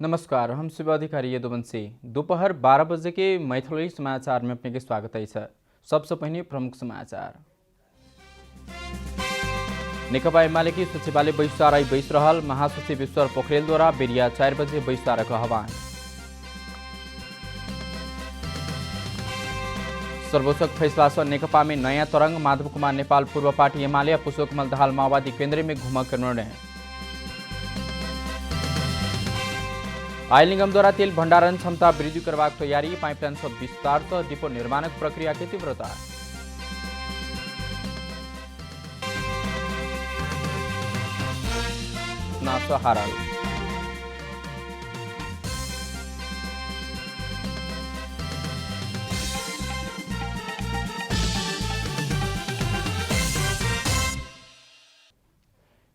नमस्कार, हम शिव अधिकारी यदुवंशी। दोपहर 12 बजे के मैथिली समाचार में अपने के स्वागत है। सबसे पहले प्रमुख समाचार। नेकपा एमाले की सचिवालय बहिष्कार बैस रहल महासचिव ईश्वर पोखरेल द्वारा बेरिया 4 बजे बहिष्कार का आह्वान। सर्वोच्च फैसला से नेकपा में नया तरंग। माधव कुमार नेपाल पूर्व पार्टी एमाले पुष्पकमल दाहाल माओवादी केन्द्र में घुमक का निर्णय। आयल निगम द्वारा तेल भंडारण क्षमता वृद्धि करने की तैयारी। पाइपलाइन सब विस्तार तो डिपो निर्माण प्रक्रिया की तीव्रता। हारल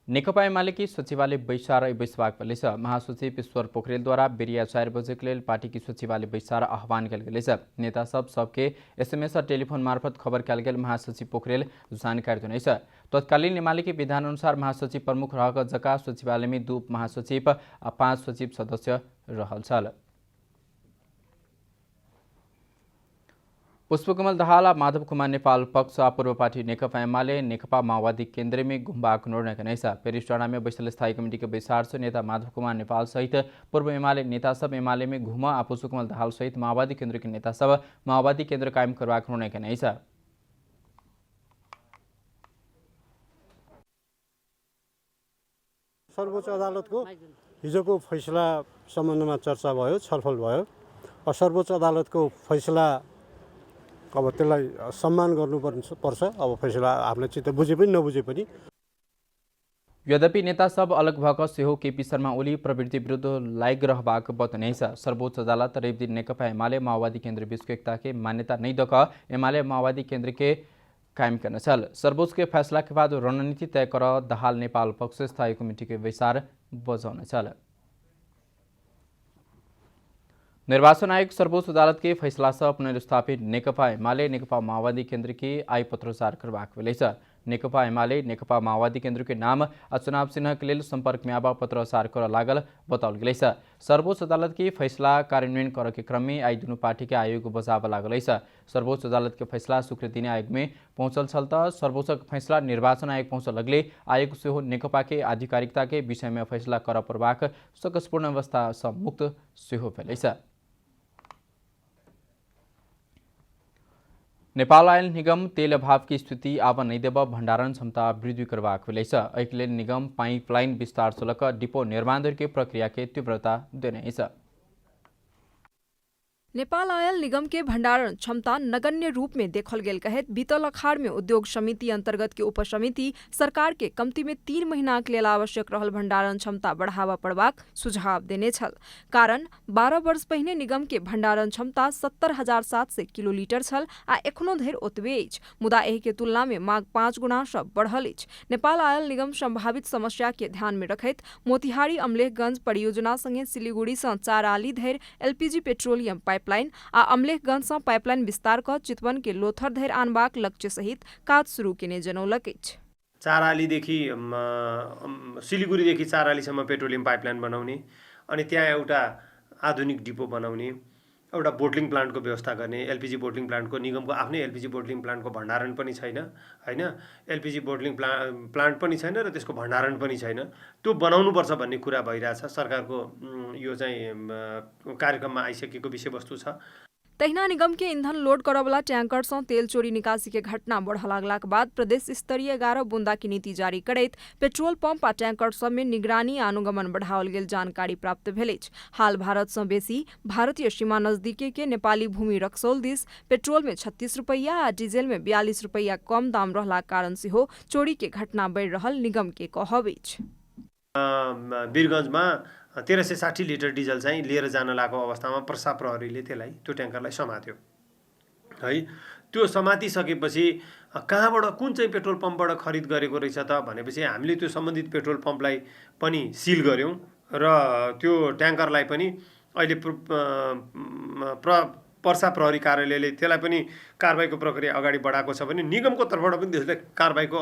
नेकपा एमाले की सचिवालय बहिष्कार बैसवाक पहले महासचिव ईश्वर पोखरेल द्वारा बेरिया 4 बजे के लिए पार्टी की सचिवालय बहिष्कार आह्वान कल गए। नेता सबके एसएमएस और टेलीफोन मार्फत खबर कल गए। महासचिव पोखरेल जानकारी दिने तत्कालीन एमाले के विधान अनुसार महासचिव प्रमुख रह जका सचिवालय में 2 महासचिव 5 सचिव सदस्य रहल। पुष्पकमल दाहाल माधव कुमार नेपाल पक्ष पूर्व पार्टी नेकपा एमाले नेकपा माओवादी केन्द्र में घुमबाक निर्णय कनेसा। पेरिसटाड़ा में बैसल स्थायी कमेटी के बैसार से नेता माधव कुमार नेपाल सहित पूर्व एमाले नेता सब एमाले में घुम पुष्पकमल दाहाल सहित माओवादी केन्द्र के नेता सब माओवादी केन्द्र कायम करवाक निर्णय कनेसा। सर्वोच्च अदालतको हिजोको फैसला सम्बन्धमा चर्चा भयो, छलफल भयो। सर्वोच्च अदालतको फैसला अब त्यसलाई सम्मान गर्नुपर्छ। अब फैसला हामीले चित्त बुझे पनि नबुझे पनि। यद्यपि नेता सब अलग भएका सेहो केपी शर्मा ओली प्रवृत्ति विरुद्ध लाइग रहबाक बताइनेछ। सर्वोच्च अदालत रवि दिन नेकपा एमाले माओवादी केन्द्र बीचको एकता के मान्यता नहीं दक एमाले माओवादी केन्द्र के कायम करना चल। सर्वोच्च के फैसला के बाद रणनीति तय कर दाहाल नेपाल पक्ष स्थायी कमेटी के विचार बजाउने चल। निर्वाचन आयोग सर्वोच्च अदालत के फैसला से पुनर्स्थापित नेकपा एमाले नेकपा माओवादी केन्द्र की आय पत्रचार करवाक भेलेछ। नेकपा एमाले नेकपा माओवादी केन्द्र के नाम चुनाव चिन्ह के लिए संपर्क में आवा पत्रचार कर लागल बताओल गए। सर्वोच्च अदालत की फैसला कार्यान्वयन कर के क्रम में आई दोनों पार्टी के आयोग बजाव लागल। सर्वोच्च अदालत के फैसला स्वीकृति आयोग में पहुंचल छल तो सर्वोच्च फैसला निर्वाचन आयोग पहुंच लगले आयोग से हो नेकपा के आधिकारिकता के विषय में फैसला कर परवाक सकसपूर्ण अवस्था से मुक्त से हो भेलेछ। नेपाल आयल निगम तेल अभाव की स्थिति आव नहीं देव भंडारण क्षमता वृद्धि करवाक भेलेछ। एहिके लेल निगम पाइपलाइन विस्तार शुल्क डिपो निर्माण के प्रक्रिया के तीव्रता देनेछ। नेपाल आयल निगम के भंडारण क्षमता नगण्य रूप में देखल गेल कहेत बीतल अखाड़ में उद्योग समिति अंतर्गत के उपसमिति सरकार के कम्ती में 3 महीना के लेल आवश्यक रहल भंडारण क्षमता बढ़ावा पड़बाक सुझाव देने छल। कारण 12 वर्ष पहिने निगम के भंडारण क्षमता 70,700 किलोलीटर छल आ एखनो धरि ओतबे अछि। मुदा एहि के तुलना में मांग 5 गुना सँ बढ़ल अछि। नेपाल आयल निगम संभावित समस्या के ध्यान में रखैत मोतिहारी अमलेखगंज परियोजना संगे सिलीगुड़ी सँ 4 आली धरि एलपीजी पेट्रोलियम पाइपलाइन आ अमलेखगंज सँ पाइपलाइन विस्तार क चितवन के लोथर धरि आनबाक लक्ष्य सहित काज शुरू केने जनौलक अछि। 4 आलीदेखि सिलीगुडीदेखि 4 आलीसम्म पेट्रोलियम पाइपलाइन बनाउने अनि त्यहाँ एउटा आधुनिक डिपो बनाउने, एउटा बोटलिङ प्लान्टको व्यवस्था गर्ने। एलपीजी बोटलिङ प्लान्टको निगमको आफ्नै एलपीजी बोटलिङ प्लान्टको भण्डारण पनि छैन हैन। एलपीजी बोटलिङ प्लान्ट पनि छैन र त्यसको भण्डारण पनि छैन। त्यो बनाउनुपर्छ भन्ने कुरा भइरहेछ। सरकारको यो चाहिँ कार्यक्रममा आइसकेको विषयवस्तु छ। तहिना निगम के ईंधन लोड करवला टैंकर सँ तेल चोरी निकासी के घटना बढ़ लागलाक बाद प्रदेश स्तरीय 11 बुंदा की नीति जारी करैत पेट्रोल पंप आ टैंकर सब में निगरानी आ अनुगमन बढ़ाओल गेल जानकारी प्राप्त भेल अछि। हाल भारत सँ बेसी भारतीय सीमा नजदीकी के नेपाली भूमि रक्सौल दिस पेट्रोल में 36 रुपैया आ डीजल में 42 रुपैया कम दाम रहला कारण सेहो चोरी के घटना बढ़ि रहल निगम के कहब अछि। वीरगंजमा 1360 लिटर डिजल चाहिँ लिएर जान लागेको अवस्थामा प्रसाद प्रहरीले त्यसलाई त्यो ट्याङ्करलाई समात्यो है। त्यो समातिसकेपछि कहाँबाट कुन चाहिँ पेट्रोल पम्पबाट खरिद गरेको रहेछ त भनेपछि हामीले त्यो सम्बन्धित पेट्रोल पम्पलाई पनि सिल गर्यौं र त्यो ट्याङ्करलाई पनि अहिले पर्सा प्रहरी कार्यालयले त्यसलाई पनि कारबाहीको प्रक्रिया अगाडि बढाएको छ भने निगमको तर्फबाट पनि त्यसलाई कारबाहीको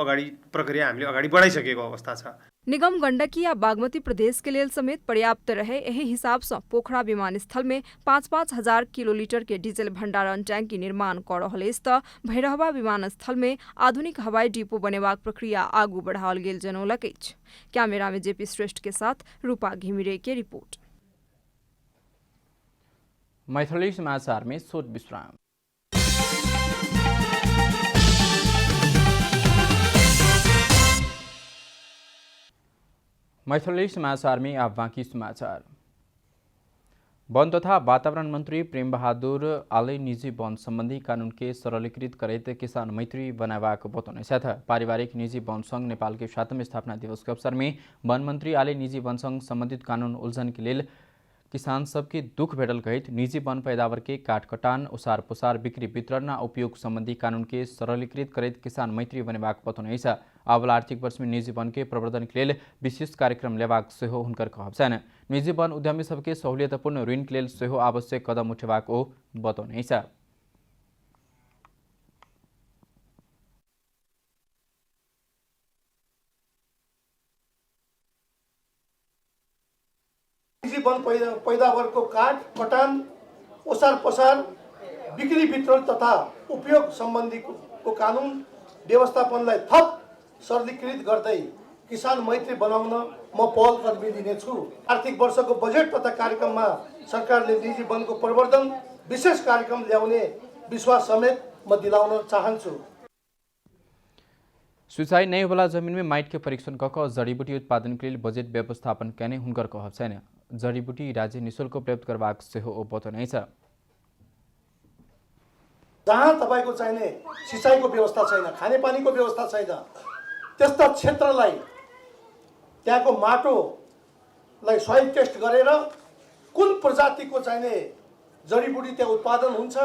प्रक्रिया हामीले अगाडि बढाइसकेको अवस्था छ। निगम गण्डकी या बागमती प्रदेश के लेल समेत पर्याप्त रहे यही हिसाब से पोखरा विमानस्थल में 5-5 हजार किलोलीटर के डीजल भंडारण टैंकी निर्माण कर रहल त भैरहवा विमानस्थल में आधुनिक हवाई डिपो बनेबाक प्रक्रिया आगू बढ़ाओल गेल जनौलक अछि। कैमरा में जेपी श्रेष्ठ के साथ रूपा घिमिरे के रिपोर्ट। मैथिली समाचार में छोट विश्राम। मैथिली समाचार में अब बाँकी समाचार। वन तथा वातावरण मंत्री प्रेम बहादुर आले निजी वन संबंधी कानून के सरलीकृत करते किसान मैत्री बनावाक बताउने साथ पारिवारिक निजी वन संघ नेपाल के 7वें स्थापना दिवस के अवसर में वन मंत्री आले निजी वन संघ संबंधित कानून उल्झन के लेल किसान सबके दुख भेटल कहित निजी वन पैदावार के काट कटान उसार पुसार बिक्री वितरण उपयोग संबंधी कानून के सरलीकृत करते किसान मैत्री बनेबाक बताउने छ। आवेला आर्थिक वर्ष में निजी वन के प्रवर्धन के लेल विशेष कार्यक्रम लेबाक सेहो हुनकर कहब छन्। निजी वन उद्यमी सबके सहुलियतपूर्ण ऋण के लेल सेहो आवश्यक कदम उठेबाक ओ बताउने छ। निजी वन पैदावारको काट कटान ओसार पसार बिक्री वितरण तथा उपयोग सम्बन्धीको कानुन व्यवस्थापनलाई थप सरलीकृत गर्दै किसान मैत्री बनाउन म पहल कदमी दिनेछु। आर्थिक वर्षको बजेट तथा कार्यक्रममा सरकारले निजी वनको प्रवर्धन विशेष कार्यक्रम ल्याउने विश्वास समेत म दिलाउन चाहन्छु। सिंचाई नहीं वाला जमीन में माइट के परीक्षण कक जड़ीबूटी उत्पादन के लिए बजेट व्यवस्थापन करने हुनकर कहब छैन। जड़ीबूटी राज्य निःशुल्क प्राप्त करबाक सेहो बताउने छ। जहाँ तपाईको चाहिने सिंचाईको व्यवस्था छैन, खानेपानीको व्यवस्था छैन, त्यस्ता क्षेत्रलाई त्यहाँको माटोलाई सोइल टेस्ट गरेर कुन प्रजातिको चाहिने जडीबुटी त्यहाँ उत्पादन हुन्छ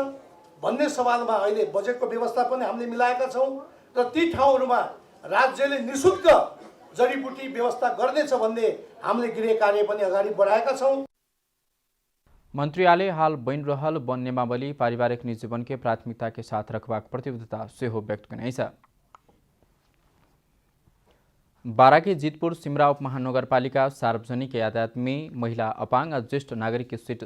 भन्ने सवालमा अहिले बजेटको व्यवस्थापन हामीले मिलाएका छौँ र ती ठाउँहरूमा राज्यले निःशुल्क जडीबुटी व्यवस्था गर्नेछ भन्ने हामीले गृह कार्य पनि अगाडि बढाएका छौँ। मंत्री आले हाल बन रहल वन नियमावली पारिवारिक निजी वन के प्राथमिकता के साथ रखबाक प्रतिबद्धता सेहो व्यक्त करने छ। बाराकी जीतपुर सिमरा उपमहानगरपालिका सार्वजनिक यातायात में महिला अपांग और ज्येष्ठ नागरिक की सीट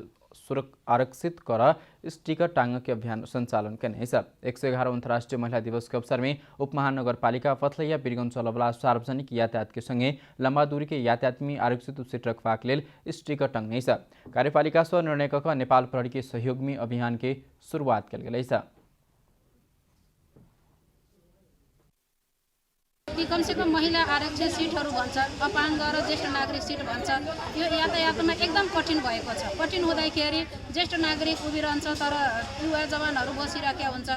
आरक्षित कर स्टिकर टांग के अभियान संचालन करने 111 अंतर्राष्ट्रीय महिला दिवस के अवसर में उपमहानगरपालिका पथलैया बिरगंज चलवला सार्वजनिक यातायात के संगे लंबा दूरी के यातायात में आरक्षित सीट रखबाक लेल स्टिकर टांगने कार्यपालिका स्व निर्णय कक नेपाल प्रहरी के सहयोग में अभियान के शुरुआत कल गई। कमसेकम महिला आरक्षित सीटहरू भन्छ, अपाङ्ग र ज्येष्ठ नागरिक सीट भन्छ। यो यातायातमा एकदम कठिन भएको छ। कठिन हुँदाखेरि ज्येष्ठ नागरिक उभिरहन्छ तर युवा जवानहरू बसिराखेका हुन्छ।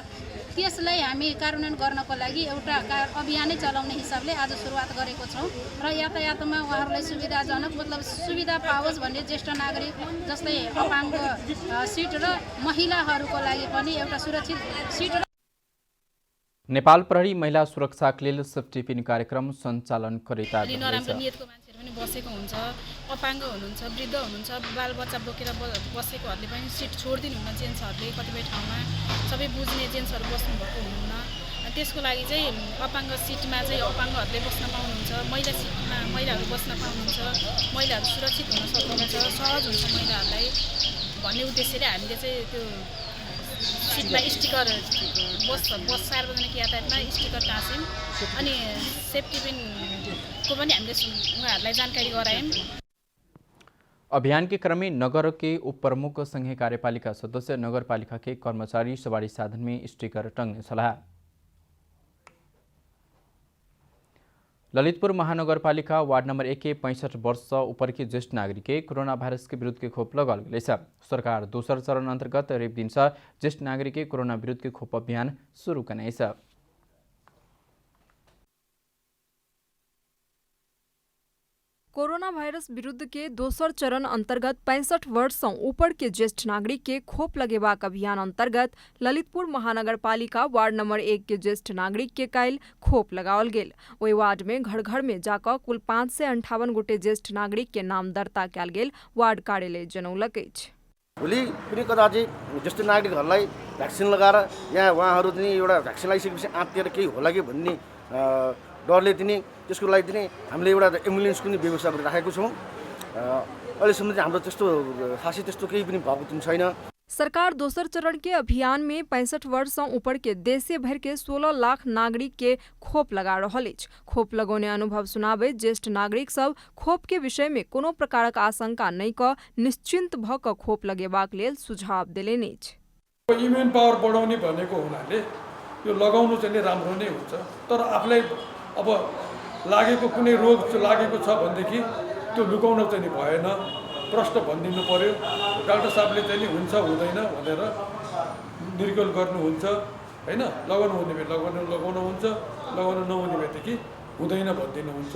त्यसलाई हामी कार्यान्वयन गर्नको लागि एउटा अभियानै चलाउने हिसाबले आज सुरुवात गरेको छौँ र यातायातमा उहाँहरूलाई सुविधाजनक मतलब सुविधा पाओस् भन्ने ज्येष्ठ नागरिक जस्तै अपाङ्ग सीट र महिलाहरूको लागि पनि एउटा सुरक्षित सीट। नेपाल प्रहरी महिला सुरक्षा के लिए सेफ्टी पिन कार्यक्रम संचालन गरेका नराम्रो नियतको मान्छेहरू पनि बसेको हुन्छ, अपाङ्ग हुनुहुन्छ, वृद्ध हुनुहुन्छ, बालबच्चा बोकेर बसेकोहरूले पनि सिट छोडिदिनुहुन्न। जेन्ट्सहरूले कतिपय ठाउँमा सबै बुझ्ने जेन्ट्सहरू बस्नुभएको हुनुहुन्न। त्यसको लागि चाहिँ अपाङ्ग सिटमा चाहिँ अपाङ्गहरूले बस्न पाउनुहुन्छ, महिला सिटमा महिलाहरू बस्न पाउनुहुन्छ, महिलाहरू सुरक्षित हुन सक्नुहुन्छ, सहज हुन्छ महिलाहरूलाई भन्ने उद्देश्यले हामीले चाहिँ त्यो सिटमा स्टिकर बस सार्वजनिक यातायातमा स्टिकर टाँस्यौँ अनि सेफ्टी पिनको पनि हामीले उहाँहरूलाई जानकारी गरायौँ। अभियान के क्रम में नगर के उप प्रमुख संघीय कार्यपालिका सदस्य नगरपालिका के कर्मचारी सवारी साधन में स्टिकर टंगने सलाह। ललितपुर महानगरपालिका वार्ड नंबर 1 के 65 वर्ष ऊपर के ज्येष्ठ नागरिक के कोरोना वायरस के विरुद्ध के खोप लगाल गए। सरकार दोसर चरण अंतर्गत रेप दिन ज्येष्ठ नागरिक के कोरोना विरुद्ध के खोप अभियान शुरू करने। कोरोना वायरस विरुद्ध के दोसर चरण अंतर्गत 65 वर्ष से ऊपर के ज्येष्ठ नागरिक के खोप लगेबाक अभियान अंतर्गत ललितपुर महानगरपालिका वार्ड नंबर 1 के ज्येष्ठ नागरिक के काल्हि खोप लगाओल गेल। ओहि वार्ड में घर घर में जाकर कुल 558 गोटे ज्येष्ठ नागरिक के नाम दर्ता कयल गेल वार्ड कार्यालय जनौलक अछि। भोलि कुनै कदा चाहिँ ज्येष्ठ नागरिकहरूलाई भ्याक्सिन लगाएर यहाँ उहाँहरू चाहिँ एउटा भ्याक्सिन लगाइसकेपछि आत्तिएर केही होला कि भन्ने डरले चाहिँ त्यसको लागि चाहिँ हामीले एउटा एम्बुलेन्सको नि व्यवस्था गरिराखेको छौँ। अहिलेसम्म चाहिँ हाम्रो त्यस्तो खासै त्यस्तो केही पनि भएको चाहिँ छैन। सरकार दोसर चरण के अभियान में 65 वर्ष से ऊपर के देश भर के 16 लाख नागरिक के खोप लगा रहल अछि। खोप लगौने अनुभव सुनाबे ज्येष्ठ नागरिक सब खोप के विषय में कोनो प्रकारक आशंका नहीं क निश्चिंत भ क खोप लगेबाक लेल सुझाव देलेनि अछि। इम्युन पावर बढाउने भनेको हुनाले यो लगाउनु चाहिँ राम्रो नै हुन्छ, तर आफूलाई अब लागेको कुनै रोग लागेको छ भनेदेखि त्यो लुकाउन चाहिँ भएन, प्रश्न भनिदिनु पर्यो। डाक्टर साहबले चाहिँ हुन्छ हुँदैन भनेर निर्गल गर्नुहुन्छ हैन। लगाउनु हुने भए लगाउनु हुन्छ, लगाउनु नहुने भएदेखि हुँदैन भनिदिनुहुन्छ।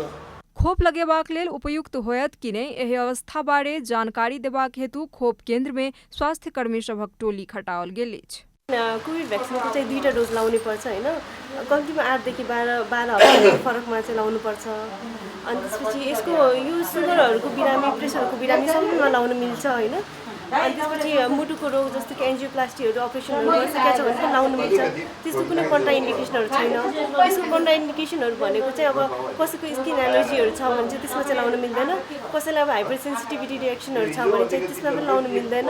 खोप लगेबाक लेल उपयुक्त होयत कि नहीं एहि अवस्था बारे जानकारी देबाक हेतु खोप केन्द्र में स्वास्थ्य कर्मी सभक टोली खटाओल गेल अछि। कोभिड भ्याक्सिनको चाहिँ 2टा डोज लाउनु पर्छ हैन। कम्तीमा 8 देखि 12 हप्ताको फरकमा चाहिँ लाउनु पर्छ। अनि त्यसपछि यसको यो सुगरहरूको बिरामी, प्रेसरको बिरामी सबैमा लाउनु मिल्छ हैन। अनि त्यसपछि मुटुको रोग जस्तो कि एन्जियोप्लास्टीहरू अपरेसनहरू गरिसकेको छ भने पनि लाउनु मिल्छ। त्यस्तो कुनै कन्ट्रा इन्डिकेसनहरू छैन। यसको कन्ट्रा इन्डिकेसनहरू भनेको चाहिँ अब कसैको स्किन एलर्जीहरू छ भने चाहिँ त्यसमा चाहिँ लाउनु मिल्दैन। कसैलाई अब हाइपर सेन्सिटिभिटी रिएक्सनहरू छ भने चाहिँ त्यसमा पनि लाउनु मिल्दैन।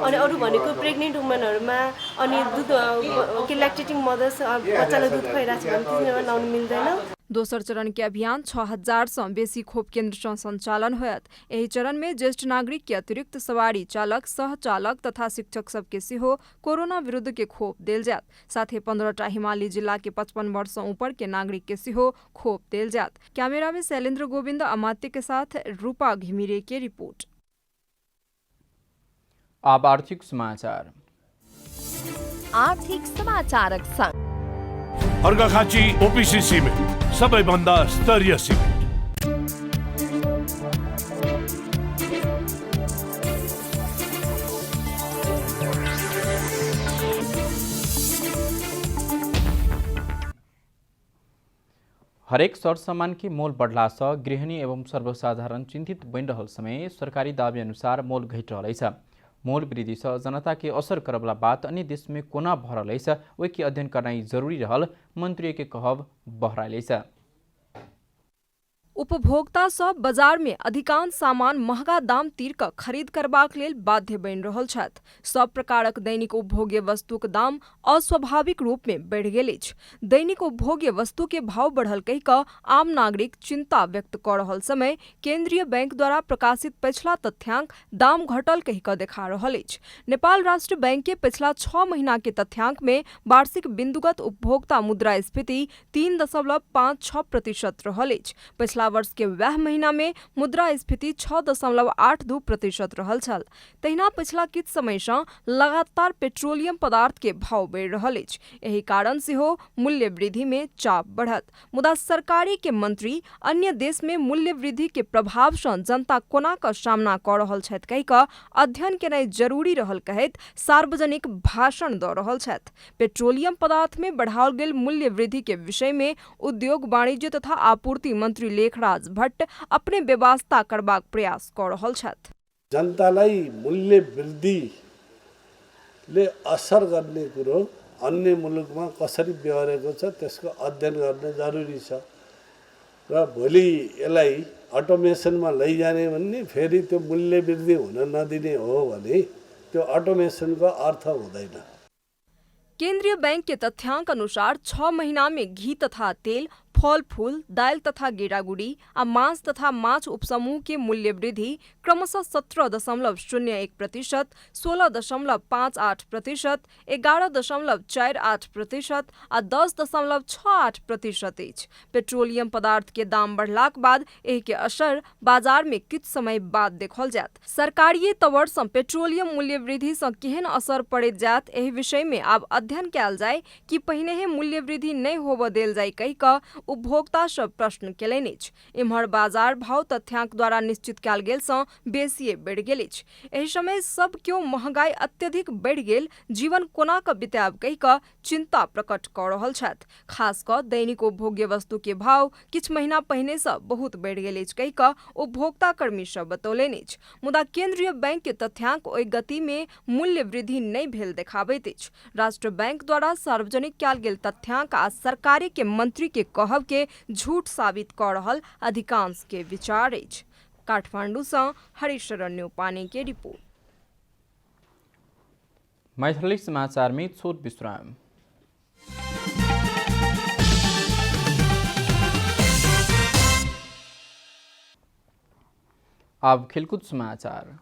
अनि अरू भनेको प्रेग्नेन्ट वुमनहरूमा अनि दुध के ल्याक्टेटिङ मदर्स बच्चालाई दुध खुवाइरहेको छ भने त्यसमा लाउनु मिल्दैन। दोसर चरण के अभियान 6000 से बेसी खोप केन्द्र से संचालन होयत। एहि चरण में ज्येष्ठ नागरिक के अतिरिक्त सवारी चालक, सह चालक तथा शिक्षक सबके सेहो कोरोना विरुद्ध के खोप देल जात। साथ ही 15टा हिमालय जिला के 55 वर्ष से ऊपर के नागरिक के सेहो खोप देल जात। कैमरा में शैलेंद्र गोविंद अमात्य के साथ रूपा घिमिरे की रिपोर्ट। अब आर्थिक समाचार। आर्थिक समाचारक संग अर्घाखाँची ओपिसी सिमेन्ट सबैभन्दा स्तरीय सिमेन्ट। हरेक सरसामान की मोल बढ़ला से गृहिणी एवं सर्वसाधारण चिंतित बन रहल समय सरकारी दावी अनुसार मोल घट रहा है। मोल वृद्धि से जनता के असर करवला बात अन्य देश में कोना भरल है वही के अध्ययन करना जरूरी रहल मंत्री के कहब बहराइल है। उपभोक्ता सब बाजार में अधिकांश सामान महंगा दाम तीर क खरीद करबाक लेल बाध्य बनि रहल छथि। सब प्रकारक दैनिक उपभोग्य वस्तुक दाम अस्वाभाविक रूप में बढ़ि गेल अछि। दैनिक उपभोग्य वस्तु के भाव बढ़ल कहि क आम नागरिक चिंता व्यक्त क रहल समय केंद्रीय बैंक द्वारा प्रकाशित पिछला तथ्यांक दाम घटल कहि क देखा रहल अछि। नेपाल राष्ट्र बैंक के पिछला 6 महीना के तथ्यांक में वार्षिक बिंदुगत उपभोक्ता मुद्रास्फीति 3.56% रहल अछि। पिछला वर्ष के वह महीना में मुद्रास्फीति 6.82% रहल छल। तहिना पिछला किछ समय से लगातार पेट्रोलियम पदार्थ के भाव बढ़ि रहल अछि। एहि कारण से हो मूल्य वृद्धि में चाप बढ़त। मुदा सरकारी के मंत्री अन्य देश में मूल्य वृद्धि के प्रभाव से जनता कोना का सामना क रहल छथि कहि क अध्ययन केनाइ जरूरी रहल कहैत सार्वजनिक भाषण द रहल छथि। पेट्रोलियम पदार्थ में बढ़ाओल गेल मूल्य वृद्धि के विषय में उद्योग, वाणिज्य तथा आपूर्ति मंत्री लेखराज भट्ट अपने व्यवस्था करबाक प्रयास क रहल छथि। जनतालाई मूल्य वृद्धिले असर गर्ने कुरो अन्य मुलुकमा कसरी व्यवहारेको छ त्यसको अध्ययन गर्न जरुरी छ र भोलि यसलाई अटोमेसनमा लैजाने भन्ने फेरि त्यो मूल्य वृद्धि हुन नदिने हो भने त्यो अटोमेसनको अर्थ हुँदैन। केंद्रीय बैंक के तथ्यांक अनुसार 6 महीना में घी तथा तेल, फल फूल, दाल तथा गेडागुडी आ मांस तथा माछ उपसमूह के मूल्य वृद्धि क्रमशः 17.01%, 16.58%, 11.48% आ 10.68% अछि। पेट्रोलियम पदार्थ के दाम बढ़लाक बाद एहि के असर बाजार में किछ समय बाद देखल जायत। सरकारीय तवर सँ पेट्रोलियम मूल्य वृद्धि सँ केहन असर पड़ैत जायत एहि विषय में आब अध्ययन कयल जाय कि पहिनेहे मूल्य वृद्धि नहि होबय देल जाय कहि क उपभोक्ता सब प्रश्न केलनि अछि। इम्हर बाजार भाव तथ्यांक द्वारा निश्चित कयल गेल सँ बेसिए बढ़ि गेल अछि। एहि समय सब क्यों महंगाई अत्यधिक बढ़ि गेल, जीवन कोना क बिताब कहि क चिंता प्रकट क रहल छथि। खास क दैनिक उपभोग्य वस्तु के भाव किछु महीना पहिने से बहुत बढ़ि गेल अछि कहि क उपभोक्ता कर्मी सब बतौलनि अछि। मुदा केंद्रीय बैंक के तथ्यांक ओहि गति में मूल्य वृद्धि नहीं भेल देखाबैत अछि। राष्ट्र बैंक द्वारा सार्वजनिक कयल गेल तथ्यांक आ सरकारी के मंत्री के कहब के झूठ साबित क रहल अधिकांश के विचार अछि। काठमांडू से हरिशरण न्यौपाने के रिपोर्ट। मैथिली समाचार में छोट विश्राम। अब खेलकूद समाचार।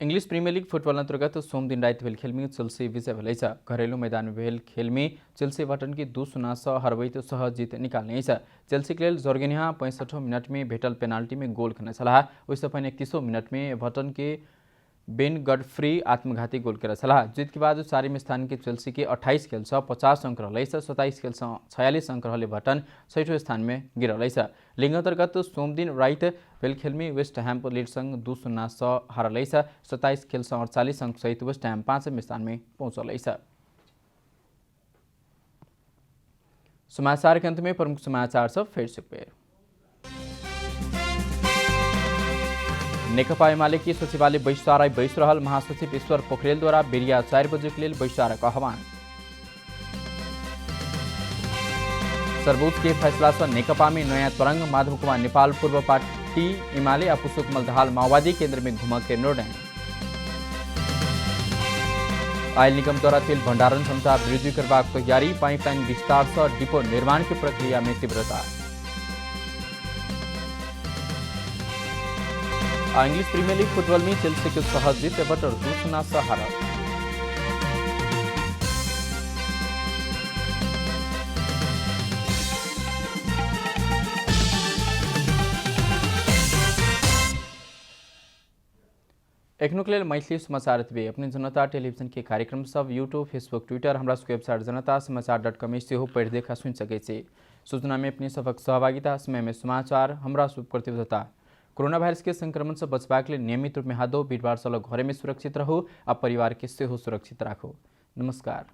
इंग्लिश प्रीमियर लीग फुटबल अंतर्गत सोम दिन रात भेल खेल में चेल्सी विजय भेल छ। घरेलू मैदान में भेल खेल में चेल्सी एवर्टन की 2-0 से हरबैत सहज जीत निकाल्ने छ। चेल्सी के लिए जोर्गिन्हा 65 मिनट में भेटल पेनाल्टी में गोल खने छलाह। उससे पहले 31 मिनट में एवर्टन के बेन गडफ्री आत्मघाती गोल कर छलाह। जीत के बाद 4वीं स्थान के चेल्सी के 28 खेल से 50 अंक रहलै छ। 27 खेल से 46 अंक रहले एवर्टन 6ठो स्थान में गिरलै छ। लीग अंतर्गत सोम दिन रात भेल खेल में वेस्ट हैम लीड संग 2-0 से हारलै छ। 27 खेल से 48 अंक सहित वेस्ट हैम 5वें स्थान में पहुंचलै छ। समाचार के अंत में प्रमुख समाचार सब फिर से पेर। नेकपा एमाले की सचिवालय बैसार बैस रहल। महासचिव ईश्वर पोखरेल द्वारा बेरिया 4 बजे के लिए बैसार का आह्वान। सर्वोच्च के फैसला से नेकपा में नया तरंग। माधव कुमार नेपाल पूर्व पार्टी एमाले और पुष्पकमल दाहाल माओवादी केंद्र में घुमक के निर्णय। आयल निगम द्वारा तेल भंडारण क्षमता वृद्धि करने की तैयारी। पाइपलाइन विस्तार से डिपो निर्माण की प्रक्रिया में तीव्रता। इंग्लिश प्रीमियर लीग फुटबॉल में चेल्सी के सहज जीत एवर्टन 2-0 से हारल। एखनुक लेल मैथिली समाचार एतबे। अपने जनता टेलीविजन के कार्यक्रम सब यूट्यूब, फेसबुक, ट्विटर, हमरा सबके वेबसाइट जनता-समाचार.com से हो पढ़ देखा सुन सके छी। सूचना में अपनी सबक सहभागिता, समय में समाचार, हमरा सब प्रतिबद्धता। कोरोना वायरस के संक्रमण से बचबाक लिए नियमित रूप में हाथ धो, भीड़भाड़ से अलग घरे में सुरक्षित रहो और परिवार के सेहो सुरक्षित राखो। नमस्कार।